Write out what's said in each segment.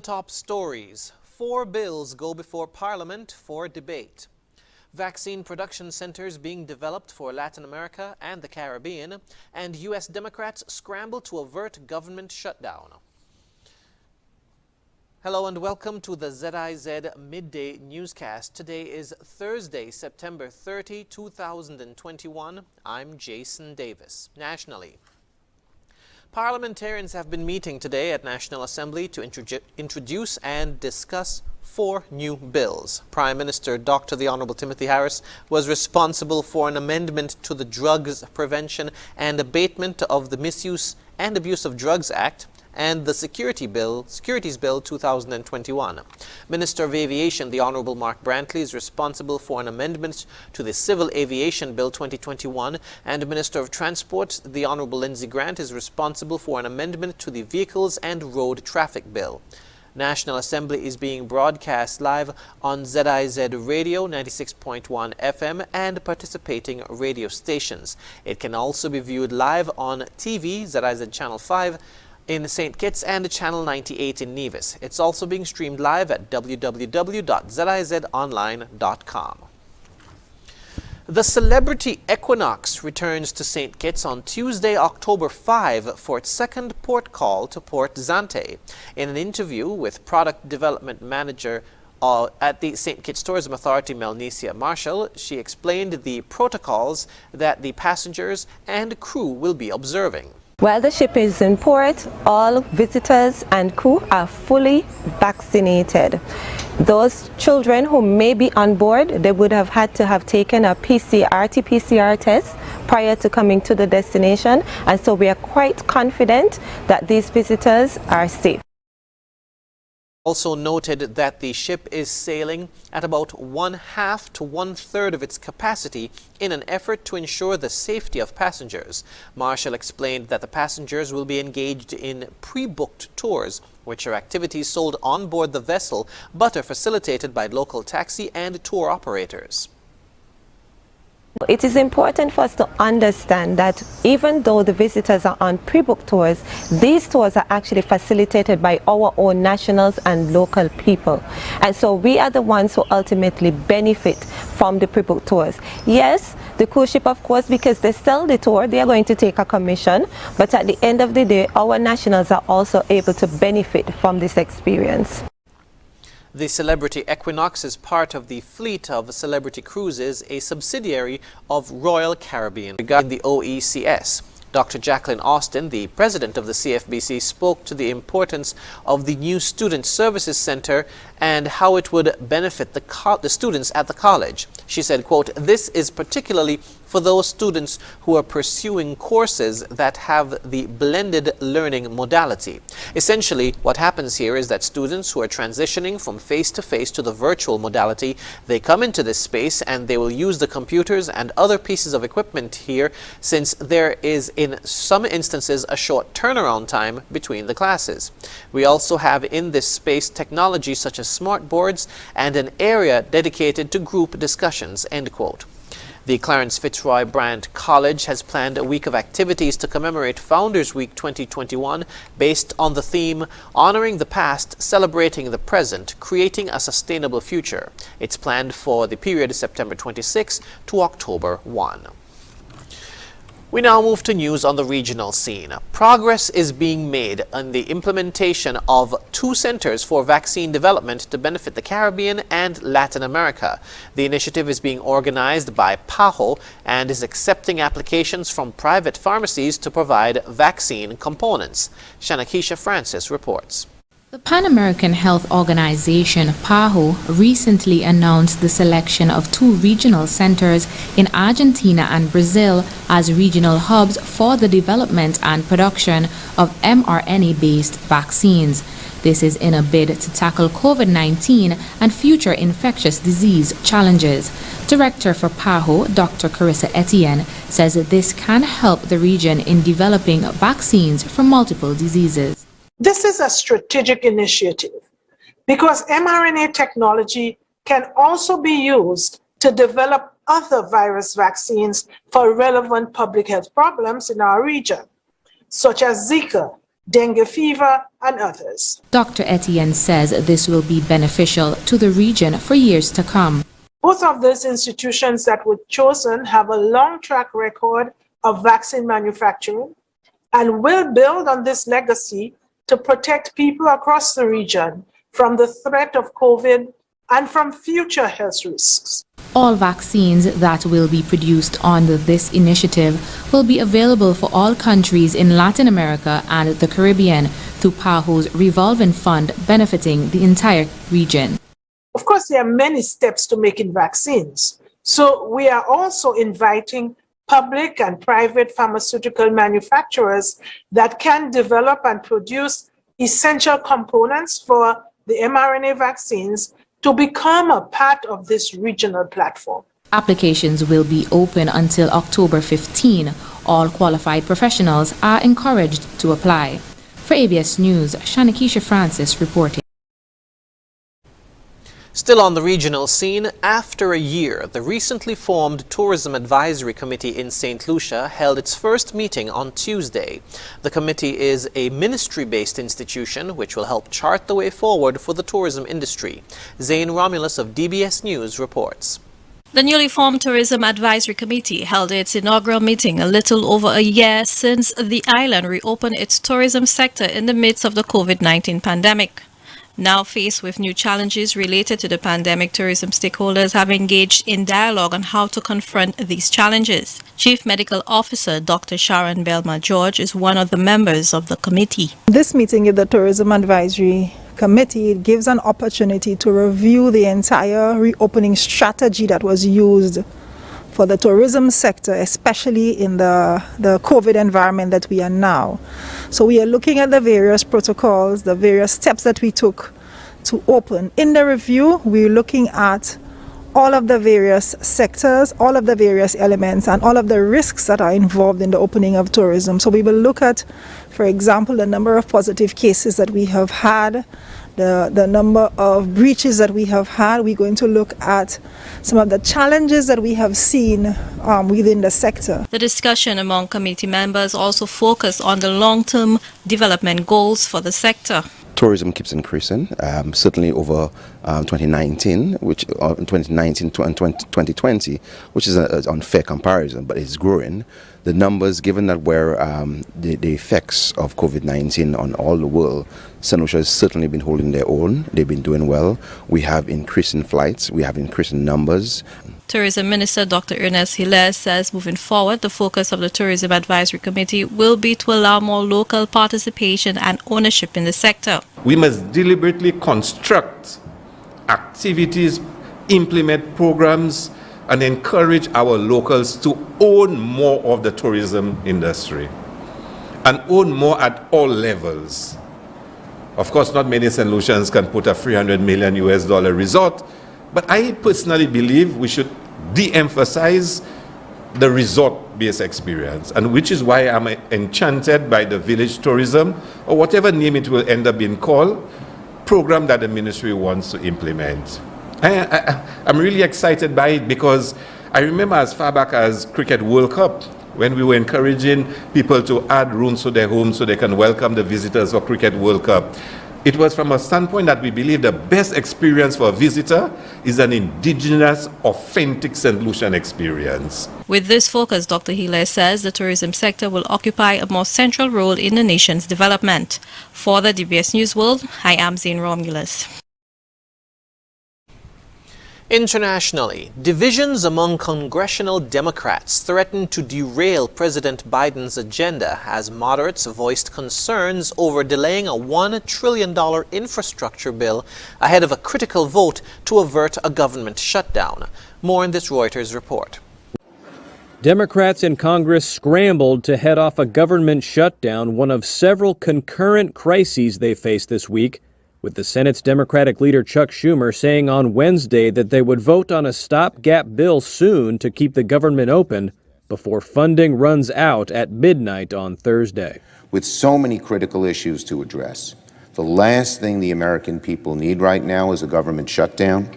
top stories. 4 bills go before Parliament for debate. Vaccine production centers being developed for Latin America and the Caribbean, and U.S. Democrats scramble to avert government shutdown. Hello and welcome to the ZIZ Midday Newscast. Today is Thursday, September 30, 2021. I'm Jason Davis. Nationally, parliamentarians have been meeting today at National Assembly to introduce and discuss 4 new bills. Prime Minister Dr. the Honorable Timothy Harris was responsible for an amendment to the Drugs Prevention and Abatement of the Misuse and Abuse of Drugs Act and the Securities Bill 2021. Minister of Aviation, the Honorable Mark Brantley, is responsible for an amendment to the Civil Aviation Bill 2021, and Minister of Transport, the Honorable Lindsey Grant, is responsible for an amendment to the Vehicles and Road Traffic Bill. National Assembly is being broadcast live on ZIZ Radio 96.1 FM and participating radio stations. It can also be viewed live on TV, ZIZ Channel 5, in St. Kitts and Channel 98 in Nevis. It's also being streamed live at www.zizonline.com. The celebrity Equinox returns to St. Kitts on Tuesday, October 5 for its second port call to Port Zante. In an interview with Product Development Manager at the St. Kitts Tourism Authority, Melnesia Marshall, she explained the protocols that the passengers and crew will be observing. While the ship is in port, all visitors and crew are fully vaccinated. Those children who may be on board, they would have had to have taken a RT-PCR test prior to coming to the destination, and so we are quite confident that these visitors are safe. Also noted that the ship is sailing at about 1/2 to 1/3 of its capacity in an effort to ensure the safety of passengers. Marshall explained that the passengers will be engaged in pre-booked tours, which are activities sold on board the vessel but are facilitated by local taxi and tour operators. It is important for us to understand that even though the visitors are on pre-booked tours, these tours are actually facilitated by our own nationals and local people. And so we are the ones who ultimately benefit from the pre-booked tours. Yes, the cruise ship, of course, because they sell the tour, they are going to take a commission, but at the end of the day, our nationals are also able to benefit from this experience. The celebrity Equinox is part of the fleet of Celebrity Cruises, a subsidiary of Royal Caribbean in the OECS. Dr. Jacqueline Austin, the president of the CFBC, spoke to the importance of the new Student Services Center and how it would benefit the students at the college. She said, quote, "This is particularly for those students who are pursuing courses that have the blended learning modality. Essentially, what happens here is that students who are transitioning from face-to-face to the virtual modality, they come into this space and they will use the computers and other pieces of equipment here, since there is in some instances a short turnaround time between the classes. We also have in this space technology such as smart boards and an area dedicated to group discussions," end quote. The Clarence Fitzroy Bryant College has planned a week of activities to commemorate Founders Week 2021 based on the theme Honoring the Past, Celebrating the Present, Creating a Sustainable Future. It's planned for the period September 26 to October 1. We now move to news on the regional scene. Progress is being made on the implementation of 2 centers for vaccine development to benefit the Caribbean and Latin America. The initiative is being organized by PAHO and is accepting applications from private pharmacies to provide vaccine components. Shanakisha Francis reports. The Pan American Health Organization, PAHO, recently announced the selection of 2 regional centers in Argentina and Brazil as regional hubs for the development and production of mRNA-based vaccines. This is in a bid to tackle COVID-19 and future infectious disease challenges. Director for PAHO, Dr. Carissa Etienne, says that this can help the region in developing vaccines for multiple diseases. This is a strategic initiative because mRNA technology can also be used to develop other virus vaccines for relevant public health problems in our region, such as Zika, dengue fever, and others. Dr. Etienne says this will be beneficial to the region for years to come. Both of those institutions that were chosen have a long track record of vaccine manufacturing and will build on this legacy to protect people across the region from the threat of COVID and from future health risks. All vaccines that will be produced under this initiative will be available for all countries in Latin America and the Caribbean through PAHO's revolving fund benefiting the entire region. Of course, there are many steps to making vaccines. So we are also inviting public and private pharmaceutical manufacturers that can develop and produce essential components for the mRNA vaccines to become a part of this regional platform. Applications will be open until October 15. All qualified professionals are encouraged to apply. For ABS News, Shanikisha Francis reporting. Still on the regional scene, after a year, the recently formed Tourism Advisory Committee in St. Lucia held its first meeting on Tuesday. The committee is a ministry-based institution which will help chart the way forward for the tourism industry. Zane Romulus of DBS News reports. The newly formed Tourism Advisory Committee held its inaugural meeting a little over a year since the island reopened its tourism sector in the midst of the COVID-19 pandemic. Now faced with new challenges related to the pandemic, tourism stakeholders have engaged in dialogue on how to confront these challenges. Chief Medical Officer Dr. Sharon Belma George is one of the members of the committee. This meeting of the Tourism Advisory Committee gives an opportunity to review the entire reopening strategy that was used for the tourism sector, especially in the COVID environment that we are now. So we are looking at the various protocols, the various steps that we took to open. In the review, we're looking at all of the various sectors, all of the various elements, and all of the risks that are involved in the opening of tourism. So we will look at, for example, the number of positive cases that we have had, the number of breaches that we have had. We're going to look at some of the challenges that we have seen within the sector. The discussion among committee members also focused on the long-term development goals for the sector. Tourism keeps increasing, certainly over 2019, and 2020, which is an unfair comparison, but it's growing. The numbers, given that we're the effects of COVID-19 on all the world, St. Lucia has certainly been holding their own. They've been doing well. We have increasing flights. We have increasing numbers. Tourism Minister Dr. Ernest Hilaire says moving forward, the focus of the Tourism Advisory Committee will be to allow more local participation and ownership in the sector. We must deliberately construct activities, implement programs, and encourage our locals to own more of the tourism industry and own more at all levels. Of course, not many St. Lucians can put a $300 million resort, but I personally believe we should de-emphasize the resort-based experience, and which is why I'm enchanted by the village tourism, or whatever name it will end up being called, program that the ministry wants to implement. I'm really excited by it because I remember as far back as Cricket World Cup, when we were encouraging people to add rooms to their homes so they can welcome the visitors for Cricket World Cup. It was from a standpoint that we believe the best experience for a visitor is an indigenous, authentic St. Lucian experience. With this focus, Dr. Hilaire says the tourism sector will occupy a more central role in the nation's development. For the DBS News World, I am Zane Romulus. Internationally, divisions among congressional Democrats threaten to derail President Biden's agenda as moderates voiced concerns over delaying a $1 trillion infrastructure bill ahead of a critical vote to avert a government shutdown. More in this Reuters report. Democrats in Congress scrambled to head off a government shutdown, one of several concurrent crises they faced this week, with the Senate's Democratic leader Chuck Schumer saying on Wednesday that they would vote on a stopgap bill soon to keep the government open before funding runs out at midnight on Thursday. With so many critical issues to address, the last thing the American people need right now is a government shutdown.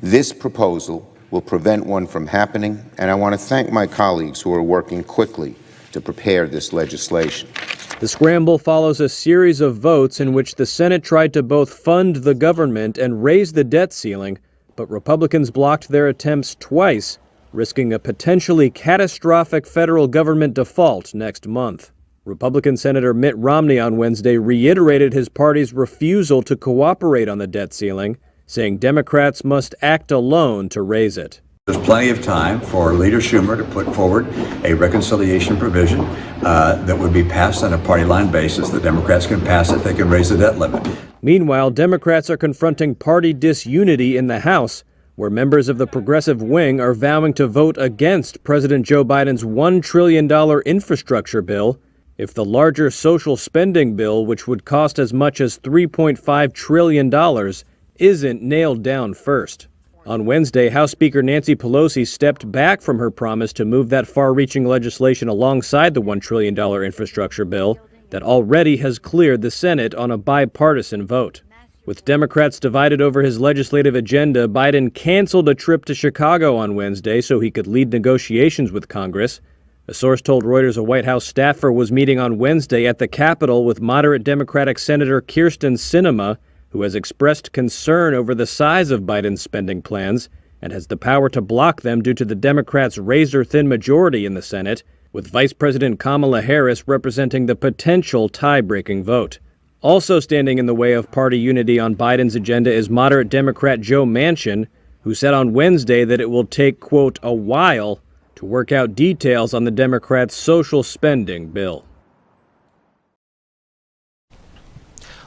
This proposal will prevent one from happening, and I want to thank my colleagues who are working quickly to prepare this legislation. The scramble follows a series of votes in which the Senate tried to both fund the government and raise the debt ceiling, but Republicans blocked their attempts twice, risking a potentially catastrophic federal government default next month. Republican Senator Mitt Romney on Wednesday reiterated his party's refusal to cooperate on the debt ceiling, saying Democrats must act alone to raise it. There's plenty of time for Leader Schumer to put forward a reconciliation provision that would be passed on a party line basis. The Democrats can pass it. They can raise the debt limit. Meanwhile, Democrats are confronting party disunity in the House, where members of the progressive wing are vowing to vote against President Joe Biden's $1 trillion infrastructure bill if the larger social spending bill, which would cost as much as $3.5 trillion, isn't nailed down first. On Wednesday, House Speaker Nancy Pelosi stepped back from her promise to move that far-reaching legislation alongside the $1 trillion infrastructure bill that already has cleared the Senate on a bipartisan vote. With Democrats divided over his legislative agenda, Biden canceled a trip to Chicago on Wednesday so he could lead negotiations with Congress. A source told Reuters a White House staffer was meeting on Wednesday at the Capitol with moderate Democratic Senator Kyrsten Sinema, who has expressed concern over the size of Biden's spending plans and has the power to block them due to the Democrats' razor-thin majority in the Senate, with Vice President Kamala Harris representing the potential tie-breaking vote. Also standing in the way of party unity on Biden's agenda is moderate Democrat Joe Manchin, who said on Wednesday that it will take, quote, a while to work out details on the Democrats' social spending bill.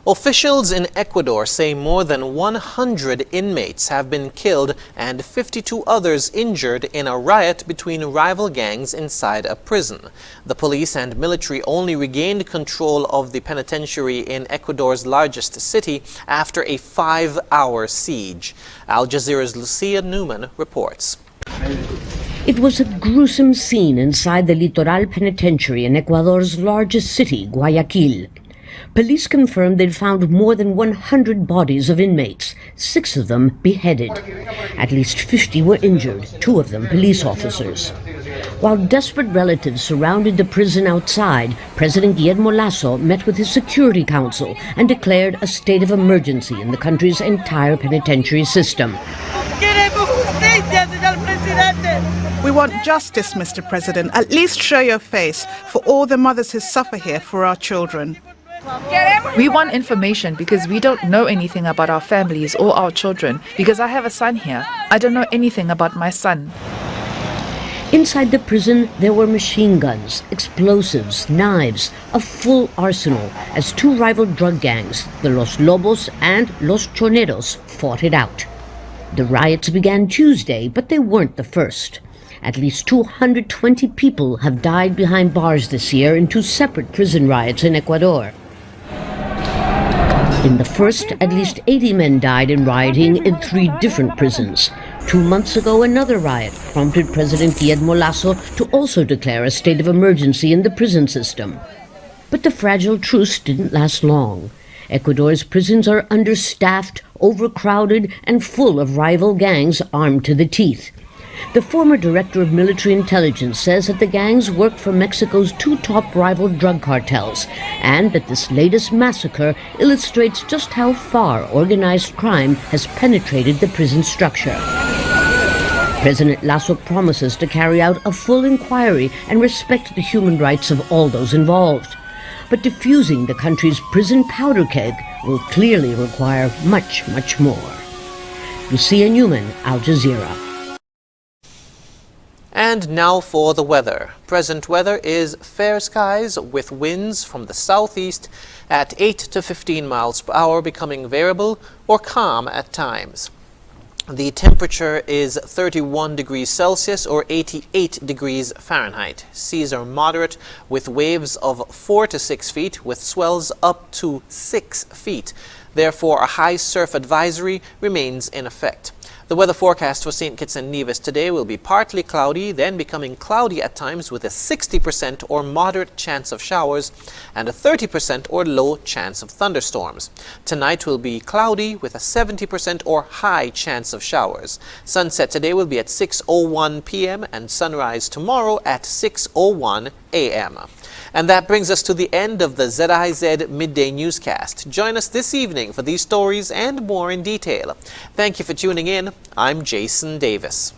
Officials in Ecuador say more than 100 inmates have been killed and 52 others injured in a riot between rival gangs inside a prison. The police and military only regained control of the penitentiary in Ecuador's largest city after a 5-hour siege. Al Jazeera's Lucia Newman reports. It was a gruesome scene inside the Litoral Penitentiary in Ecuador's largest city, Guayaquil. Police confirmed they'd found more than 100 bodies of inmates, 6 of them beheaded. At least 50 were injured, 2 of them police officers. While desperate relatives surrounded the prison outside, President Guillermo Lasso met with his Security Council and declared a state of emergency in the country's entire penitentiary system. We want justice, Mr. President. At least show your face for all the mothers who suffer here for our children. We want information because we don't know anything about our families or our children. Because I have a son here, I don't know anything about my son. Inside the prison, there were machine guns, explosives, knives, a full arsenal, as 2 rival drug gangs, the Los Lobos and Los Choneros, fought it out. The riots began Tuesday, but they weren't the first. At least 220 people have died behind bars this year in 2 separate prison riots in Ecuador. In the first, at least 80 men died in rioting in 3 different prisons. 2 months ago, another riot prompted President Guillermo Lasso to also declare a state of emergency in the prison system. But the fragile truce didn't last long. Ecuador's prisons are understaffed, overcrowded, and full of rival gangs armed to the teeth. The former director of military intelligence says that the gangs work for Mexico's 2 top rival drug cartels, and that this latest massacre illustrates just how far organized crime has penetrated the prison structure. President Lasso promises to carry out a full inquiry and respect the human rights of all those involved. But defusing the country's prison powder keg will clearly require much, much more. Lucia Newman, Al Jazeera. And now for the weather. Present weather is fair skies with winds from the southeast at 8 to 15 miles per hour, becoming variable or calm at times. The temperature is 31 degrees Celsius or 88 degrees Fahrenheit. Seas are moderate with waves of 4 to 6 feet with swells up to 6 feet. Therefore, a high surf advisory remains in effect. The weather forecast for St. Kitts and Nevis today will be partly cloudy, then becoming cloudy at times with a 60% or moderate chance of showers and a 30% or low chance of thunderstorms. Tonight will be cloudy with a 70% or high chance of showers. Sunset today will be at 6:01 p.m. and sunrise tomorrow at 6:01 a.m. And that brings us to the end of the ZIZ Midday Newscast. Join us this evening for these stories and more in detail. Thank you for tuning in. I'm Jason Davis.